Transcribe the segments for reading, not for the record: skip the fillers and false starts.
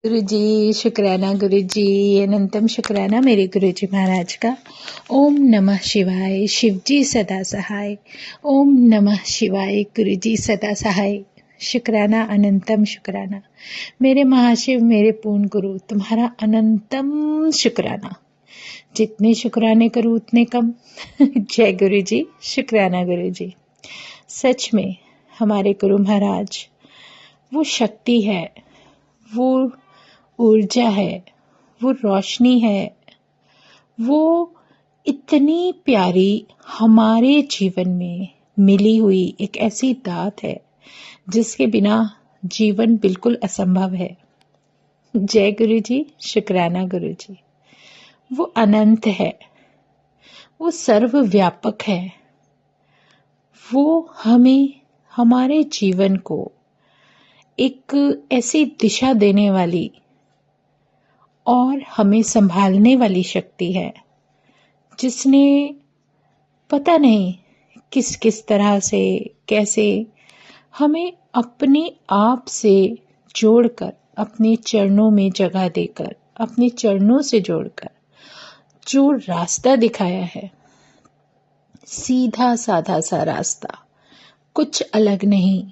गुरु जी शुक्राना, गुरु जी अनंतम शुक्राना मेरे गुरु जी महाराज का। ओम नमः शिवाय, शिव जी सदा सहाय। ओम नमः शिवाय, गुरु जी सदा सहाय। शुक्राना, अनंतम शुक्राना मेरे महाशिव, मेरे पूर्ण गुरु, तुम्हारा अनंतम शुक्राना। जितने शुक्राने करूँ उतने कम। जय गुरु जी, शुक्राना गुरु जी। सच में हमारे गुरु महाराज वो शक्ति है, वो ऊर्जा है, वो रोशनी है, वो इतनी प्यारी हमारे जीवन में मिली हुई एक ऐसी दात है जिसके बिना जीवन बिल्कुल असंभव है। जय गुरु जी, शुक्राना गुरु जी। वो अनंत है, वो सर्वव्यापक है, वो हमें हमारे जीवन को एक ऐसी दिशा देने वाली और हमें संभालने वाली शक्ति है जिसने पता नहीं किस किस तरह से कैसे हमें अपने आप से जोड़कर, अपने चरणों में जगह देकर, अपने चरणों से जोड़कर जो रास्ता दिखाया है, सीधा साधा सा रास्ता, कुछ अलग नहीं,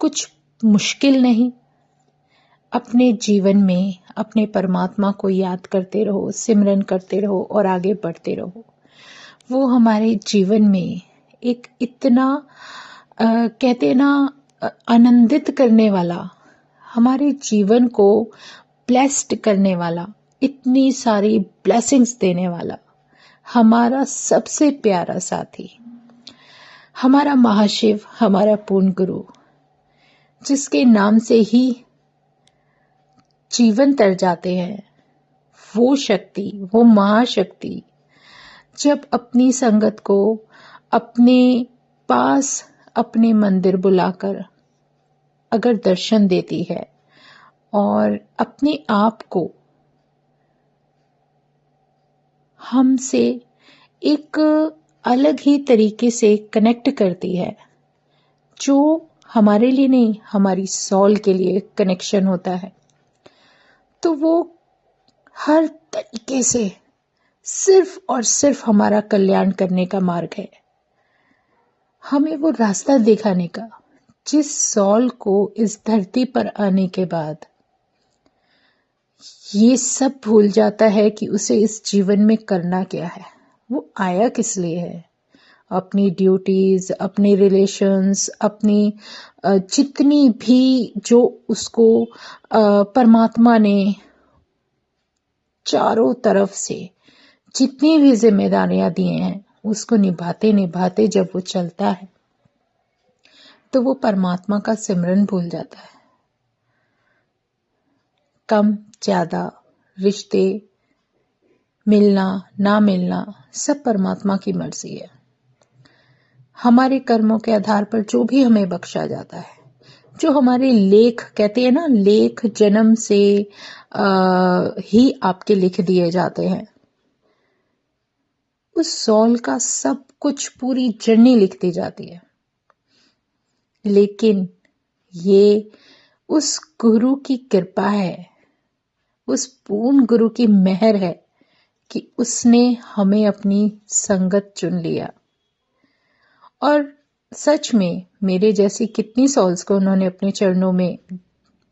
कुछ मुश्किल नहीं। अपने जीवन में अपने परमात्मा को याद करते रहो, सिमरन करते रहो और आगे बढ़ते रहो। वो हमारे जीवन में एक इतना कहते हैं ना, आनंदित करने वाला, हमारे जीवन को ब्लेस्ड करने वाला, इतनी सारी ब्लेसिंग्स देने वाला हमारा सबसे प्यारा साथी, हमारा महाशिव, हमारा पूर्ण गुरु, जिसके नाम से ही जीवन तर जाते हैं। वो शक्ति, वो महाशक्ति जब अपनी संगत को अपने पास, अपने मंदिर बुलाकर अगर दर्शन देती है और अपने आप को हमसे एक अलग ही तरीके से कनेक्ट करती है, जो हमारे लिए नहीं, हमारी सॉल के लिए कनेक्शन होता है, तो वो हर तरीके से सिर्फ और सिर्फ हमारा कल्याण करने का मार्ग है, हमें वो रास्ता दिखाने का, जिस सॉल को इस धरती पर आने के बाद ये सब भूल जाता है कि उसे इस जीवन में करना क्या है, वो आया किस लिए है। अपनी ड्यूटीज, अपने रिलेशंस, अपनी जितनी भी जो उसको परमात्मा ने चारों तरफ से जितनी भी जिम्मेदारियां दी हैं, उसको निभाते निभाते जब वो चलता है तो वो परमात्मा का सिमरन भूल जाता है। कम ज्यादा रिश्ते, मिलना ना मिलना, सब परमात्मा की मर्जी है। हमारे कर्मों के आधार पर जो भी हमें बख्शा जाता है, जो हमारे लेख, कहते हैं ना, लेख जन्म से ही आपके लिख दिए जाते हैं, उस सॉल का सब कुछ, पूरी जर्नी लिख दी जाती है। लेकिन ये उस गुरु की कृपा है, उस पूर्ण गुरु की मेहर है कि उसने हमें अपनी संगत चुन लिया। और सच में मेरे जैसी कितनी सॉल्स को उन्होंने अपने चरणों में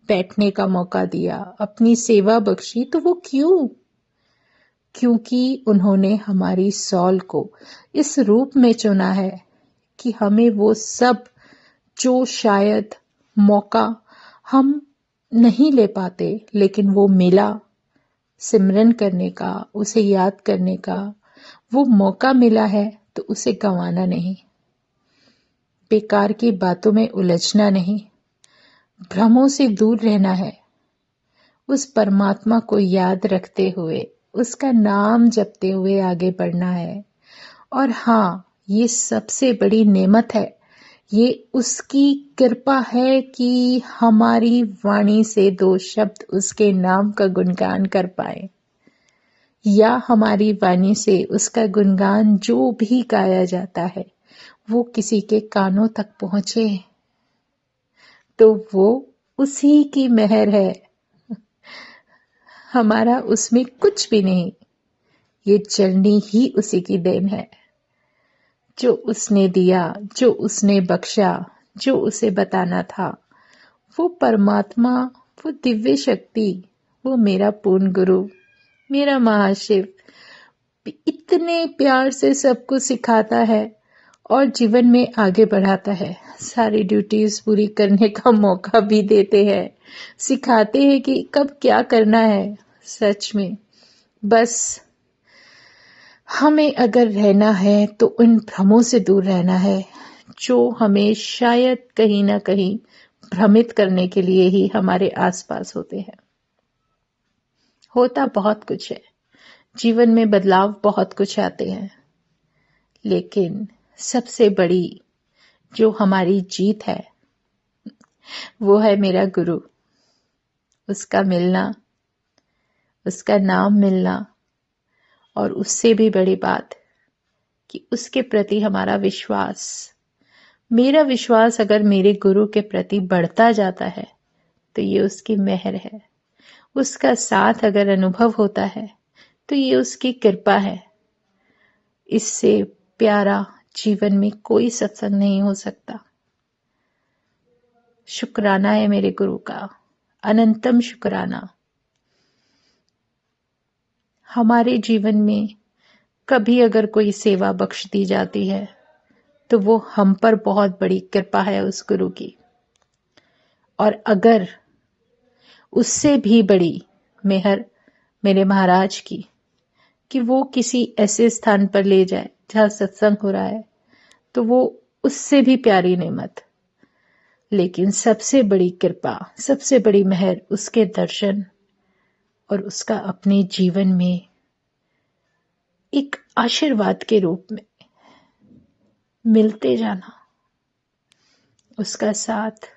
बैठने का मौका दिया, अपनी सेवा बख्शी। तो वो क्यों? क्योंकि उन्होंने हमारी सॉल को इस रूप में चुना है कि हमें वो सब जो शायद मौका हम नहीं ले पाते, लेकिन वो मिला सिमरन करने का, उसे याद करने का, वो मौका मिला है तो उसे गंवाना नहीं, बेकार की बातों में उलझना नहीं, भ्रमों से दूर रहना है, उस परमात्मा को याद रखते हुए, उसका नाम जपते हुए आगे बढ़ना है। और हाँ, ये सबसे बड़ी नेमत है, ये उसकी कृपा है कि हमारी वाणी से दो शब्द उसके नाम का गुणगान कर पाए, या हमारी वाणी से उसका गुणगान जो भी गाया जाता है वो किसी के कानों तक पहुंचे, तो वो उसी की मेहर है, हमारा उसमें कुछ भी नहीं। ये जर्नी ही उसी की देन है। जो उसने दिया, जो उसने बख्शा, जो उसे बताना था, वो परमात्मा, वो दिव्य शक्ति, वो मेरा पूर्ण गुरु, मेरा महाशिव इतने प्यार से सबको सिखाता है और जीवन में आगे बढ़ाता है। सारी ड्यूटीज पूरी करने का मौका भी देते हैं, सिखाते हैं कि कब क्या करना है। सच में बस हमें अगर रहना है तो उन भ्रमों से दूर रहना है जो हमें शायद कहीं ना कहीं भ्रमित करने के लिए ही हमारे आसपास होते हैं। होता बहुत कुछ है, जीवन में बदलाव बहुत कुछ आते हैं, लेकिन सबसे बड़ी जो हमारी जीत है वो है मेरा गुरु। उसका मिलना, उसका नाम मिलना, और उससे भी बड़ी बात कि उसके प्रति हमारा विश्वास। मेरा विश्वास अगर मेरे गुरु के प्रति बढ़ता जाता है तो ये उसकी मेहर है। उसका साथ अगर अनुभव होता है तो ये उसकी कृपा है। इससे प्यारा जीवन में कोई सत्संग नहीं हो सकता। शुक्राना है मेरे गुरु का, अनंतम शुक्राना। हमारे जीवन में कभी अगर कोई सेवा बख्श दी जाती है तो वो हम पर बहुत बड़ी कृपा है उस गुरु की। और अगर उससे भी बड़ी मेहर मेरे महाराज की कि वो किसी ऐसे स्थान पर ले जाए जहां सत्संग हो रहा है, तो वो उससे भी प्यारी नेमत। लेकिन सबसे बड़ी कृपा, सबसे बड़ी मेहर उसके दर्शन और उसका अपने जीवन में एक आशीर्वाद के रूप में मिलते जाना, उसका साथ।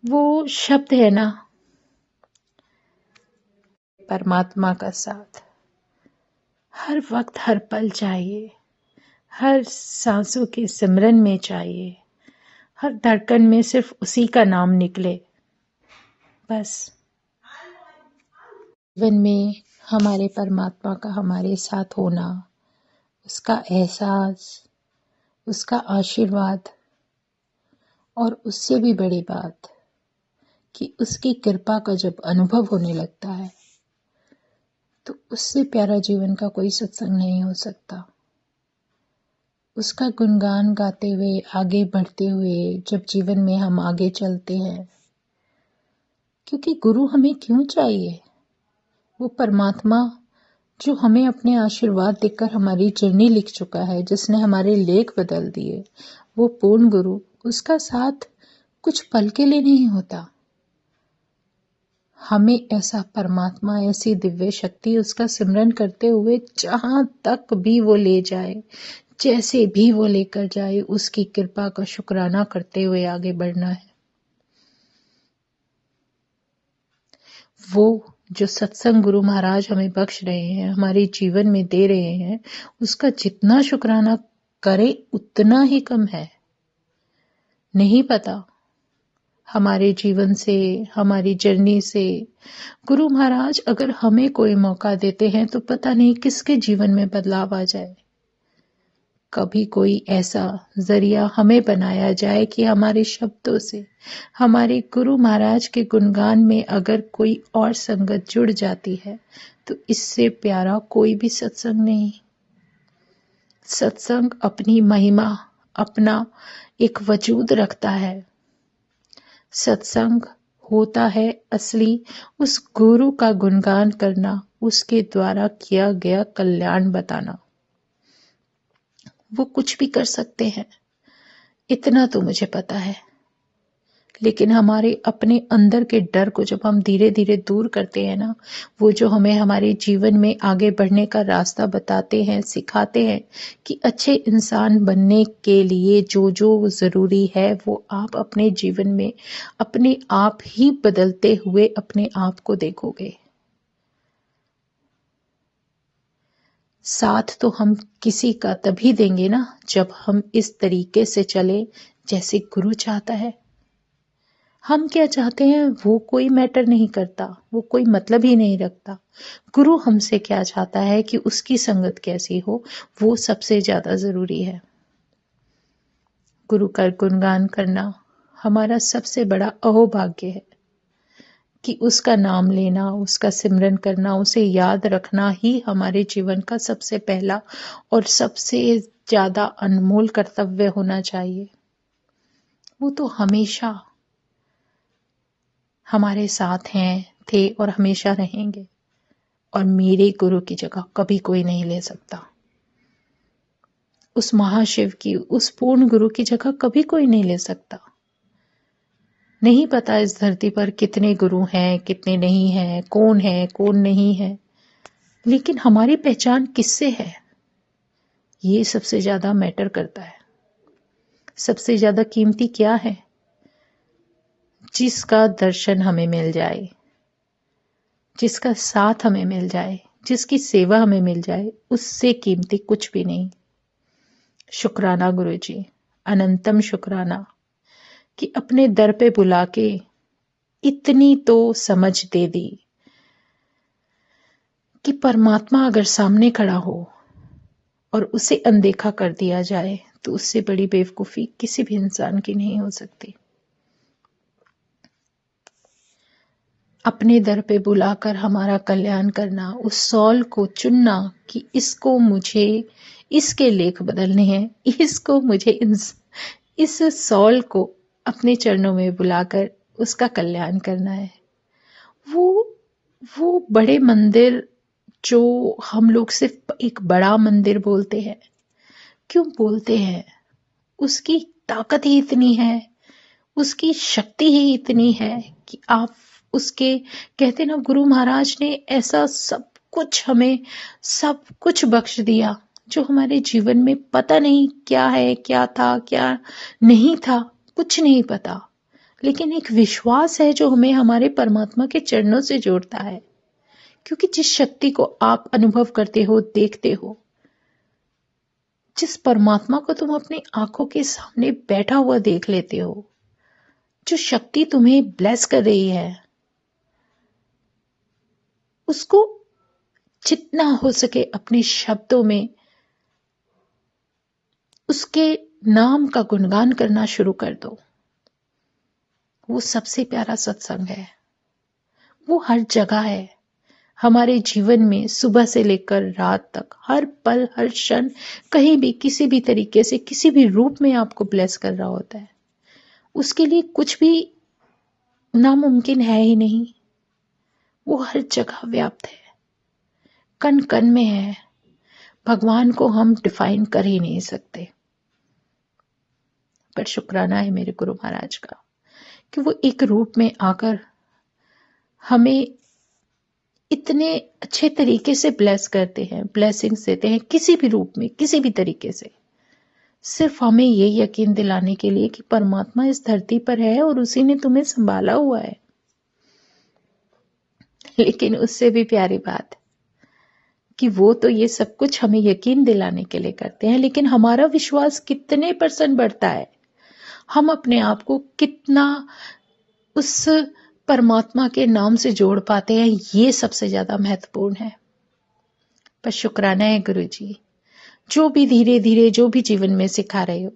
वो शब्द है ना, परमात्मा का साथ हर वक्त हर पल चाहिए, हर सांसों के सिमरन में चाहिए, हर धड़कन में सिर्फ उसी का नाम निकले। बस जीवन में हमारे परमात्मा का हमारे साथ होना, उसका एहसास, उसका आशीर्वाद, और उससे भी बड़ी बात कि उसकी कृपा का जब अनुभव होने लगता है तो उससे प्यारा जीवन का कोई सत्संग नहीं हो सकता। उसका गुणगान गाते हुए, आगे बढ़ते हुए जब जीवन में हम आगे चलते हैं, क्योंकि गुरु हमें क्यों चाहिए? वो परमात्मा जो हमें अपने आशीर्वाद देकर हमारी जर्नी लिख चुका है, जिसने हमारे लेख बदल दिए, वो पूर्ण गुरु, उसका साथ कुछ पल के लिए नहीं होता। हमें ऐसा परमात्मा, ऐसी दिव्य शक्ति उसका सिमरन करते हुए जहां तक भी वो ले जाए, जैसे भी वो लेकर जाए, उसकी कृपा का शुक्राना करते हुए आगे बढ़ना है। वो जो सत्संग गुरु महाराज हमें बख्श रहे हैं, हमारे जीवन में दे रहे हैं, उसका जितना शुक्राना करें उतना ही कम है। नहीं पता हमारे जीवन से, हमारी जर्नी से गुरु महाराज अगर हमें कोई मौका देते हैं तो पता नहीं किसके जीवन में बदलाव आ जाए। कभी कोई ऐसा जरिया हमें बनाया जाए कि हमारे शब्दों से हमारे गुरु महाराज के गुणगान में अगर कोई और संगत जुड़ जाती है तो इससे प्यारा कोई भी सत्संग नहीं। सत्संग अपनी महिमा, अपना एक वजूद रखता है। सत्संग होता है असली उस गुरु का गुणगान करना, उसके द्वारा किया गया कल्याण बताना। वो कुछ भी कर सकते हैं, इतना तो मुझे पता है। लेकिन हमारे अपने अंदर के डर को जब हम धीरे धीरे दूर करते हैं ना, वो जो हमें हमारे जीवन में आगे बढ़ने का रास्ता बताते हैं, सिखाते हैं कि अच्छे इंसान बनने के लिए जो जो जरूरी है वो आप अपने जीवन में अपने आप ही बदलते हुए अपने आप को देखोगे। साथ तो हम किसी का तभी देंगे ना जब हम इस तरीके से चले जैसे गुरु चाहता है। हम क्या चाहते हैं वो कोई मैटर नहीं करता, वो कोई मतलब ही नहीं रखता। गुरु हमसे क्या चाहता है कि उसकी संगत कैसी हो, वो सबसे ज्यादा जरूरी है। गुरु का गुणगान करना हमारा सबसे बड़ा अहोभाग्य है कि उसका नाम लेना, उसका सिमरन करना, उसे याद रखना ही हमारे जीवन का सबसे पहला और सबसे ज्यादा अनमोल कर्तव्य होना चाहिए। वो तो हमेशा हमारे साथ हैं, थे और हमेशा रहेंगे, और मेरे गुरु की जगह कभी कोई नहीं ले सकता। उस महाशिव की, उस पूर्ण गुरु की जगह कभी कोई नहीं ले सकता। नहीं पता इस धरती पर कितने गुरु हैं, कितने नहीं हैं, कौन नहीं है, लेकिन हमारी पहचान किससे है, ये सबसे ज्यादा मैटर करता है। सबसे ज्यादा कीमती क्या है? जिसका दर्शन हमें मिल जाए, जिसका साथ हमें मिल जाए, जिसकी सेवा हमें मिल जाए, उससे कीमती कुछ भी नहीं। शुक्राना गुरु जी, अनंतम शुक्राना कि अपने दर पे बुला के इतनी तो समझ दे दी कि परमात्मा अगर सामने खड़ा हो और उसे अनदेखा कर दिया जाए तो उससे बड़ी बेवकूफी किसी भी इंसान की नहीं हो सकती। अपने दर पे बुलाकर हमारा कल्याण करना, उस सॉल को चुनना कि इसको मुझे इसके लेख बदलने हैं, इसको मुझे इस सॉल को अपने चरणों में बुलाकर उसका कल्याण करना है। वो बड़े मंदिर जो हम लोग सिर्फ एक बड़ा मंदिर बोलते हैं, क्यों बोलते हैं? उसकी ताकत ही इतनी है, उसकी शक्ति ही इतनी है कि आप उसके, कहते ना गुरु महाराज ने ऐसा सब कुछ हमें सब कुछ बख्श दिया जो हमारे जीवन में पता नहीं क्या है, क्या था, क्या नहीं था, कुछ नहीं पता, लेकिन एक विश्वास है जो हमें हमारे परमात्मा के चरणों से जोड़ता है। क्योंकि जिस शक्ति को आप अनुभव करते हो, देखते हो, जिस परमात्मा को तुम अपनी आंखों के सामने बैठा हुआ देख लेते हो, जो शक्ति तुम्हें ब्लेस कर रही है, उसको जितना हो सके अपने शब्दों में उसके नाम का गुणगान करना शुरू कर दो। वो सबसे प्यारा सत्संग है। वो हर जगह है हमारे जीवन में, सुबह से लेकर रात तक, हर पल, हर क्षण, कहीं भी, किसी भी तरीके से, किसी भी रूप में आपको ब्लेस कर रहा होता है। उसके लिए कुछ भी नामुमकिन है ही नहीं। वो हर जगह व्याप्त है, कण कण में है। भगवान को हम डिफाइन कर ही नहीं सकते, पर शुक्राना है मेरे गुरु महाराज का कि वो एक रूप में आकर हमें इतने अच्छे तरीके से ब्लेस करते हैं, ब्लेसिंग्स देते हैं, किसी भी रूप में, किसी भी तरीके से, सिर्फ हमें ये यकीन दिलाने के लिए कि परमात्मा इस धरती पर है और उसी ने तुम्हें संभाला हुआ है। लेकिन उससे भी प्यारी बात कि वो तो ये सब कुछ हमें यकीन दिलाने के लिए करते हैं, लेकिन हमारा विश्वास कितने % बढ़ता है, हम अपने आप को कितना उस परमात्मा के नाम से जोड़ पाते हैं, ये सबसे ज्यादा महत्वपूर्ण है। पर शुक्राना है गुरु जी, जो भी धीरे धीरे जो भी जीवन में सिखा रहे हो,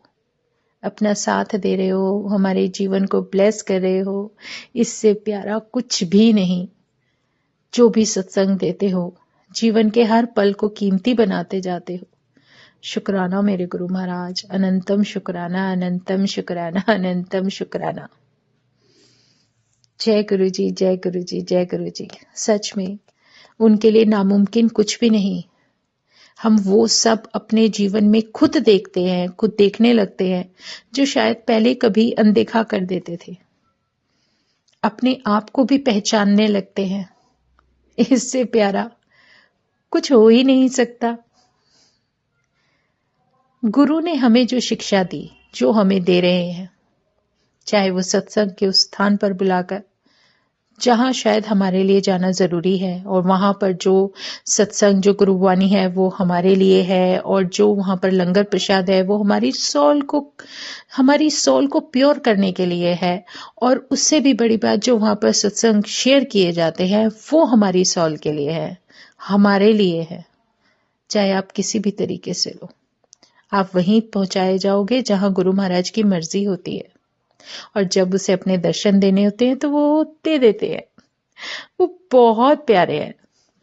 अपना साथ दे रहे हो, हमारे जीवन को ब्लेस कर रहे हो, इससे प्यारा कुछ भी नहीं। जो भी सत्संग देते हो, जीवन के हर पल को कीमती बनाते जाते हो। शुक्राना मेरे गुरु महाराज, अनंतम शुक्राना, अनंतम शुक्राना, अनंतम शुक्राना। जय गुरु जी, जय गुरु जी, जय गुरु जी। सच में उनके लिए नामुमकिन कुछ भी नहीं। हम वो सब अपने जीवन में खुद देखते हैं, खुद देखने लगते हैं, जो शायद पहले कभी अनदेखा कर देते थे। अपने आप को भी पहचानने लगते हैं। इससे प्यारा कुछ हो ही नहीं सकता। गुरु ने हमें जो शिक्षा दी, जो हमें दे रहे हैं, चाहे वो सत्संग के उस स्थान पर बुलाकर, जहाँ शायद हमारे लिए जाना ज़रूरी है, और वहाँ पर जो सत्संग, जो गुरुवाणी है वो हमारे लिए है, और जो वहाँ पर लंगर प्रसाद है वो हमारी सोल को प्योर करने के लिए है। और उससे भी बड़ी बात, जो वहाँ पर सत्संग शेयर किए जाते हैं वो हमारी सोल के लिए है, हमारे लिए है। चाहे आप किसी भी तरीके से लो, आप वहीं पहुंचाए जाओगे जहां गुरु महाराज की मर्जी होती है। और जब उसे अपने दर्शन देने होते हैं तो वो दे देते हैं। वो बहुत प्यारे हैं।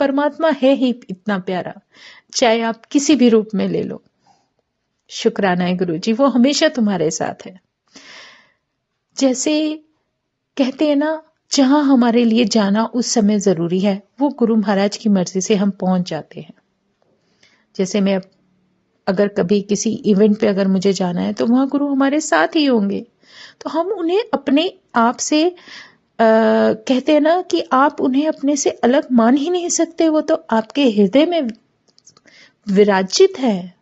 परमात्मा है ही इतना प्यारा, चाहे आप किसी भी रूप में ले लो। शुक्राना है गुरु जी, वो हमेशा तुम्हारे साथ है। जैसे कहते हैं ना, जहां हमारे लिए जाना उस समय जरूरी है, वो गुरु महाराज की मर्जी से हम पहुंच जाते हैं। जैसे मैं अगर कभी किसी इवेंट पे अगर मुझे जाना है तो वहां गुरु हमारे साथ ही होंगे, तो हम उन्हें अपने आप से कहते हैं ना कि आप उन्हें अपने से अलग मान ही नहीं सकते। वो तो आपके हृदय में विराजित है।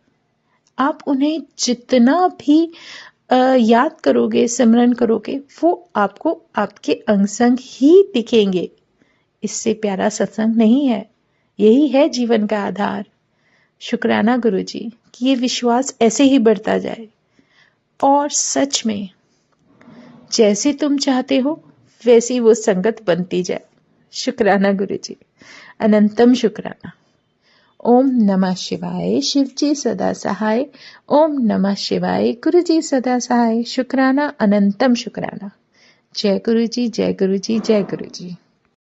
आप उन्हें जितना भी याद करोगे, सिमरन करोगे, वो आपको आपके अंग संग ही दिखेंगे। इससे प्यारा सत्संग नहीं है। यही है जीवन का आधार। शुक्राना गुरु जी कि ये विश्वास ऐसे ही बढ़ता जाए, और सच में जैसे तुम चाहते हो वैसी वो संगत बनती जाए। शुक्राना गुरु जी, अनंतम शुक्राना। ओम नमः शिवाय। शिव जी सदा सहाय। ओम नमः शिवाय। गुरु जी सदा सहाय। शुक्राना, अनंतम शुक्राना। जय गुरु जी, जय गुरु जी, जय गुरु जी।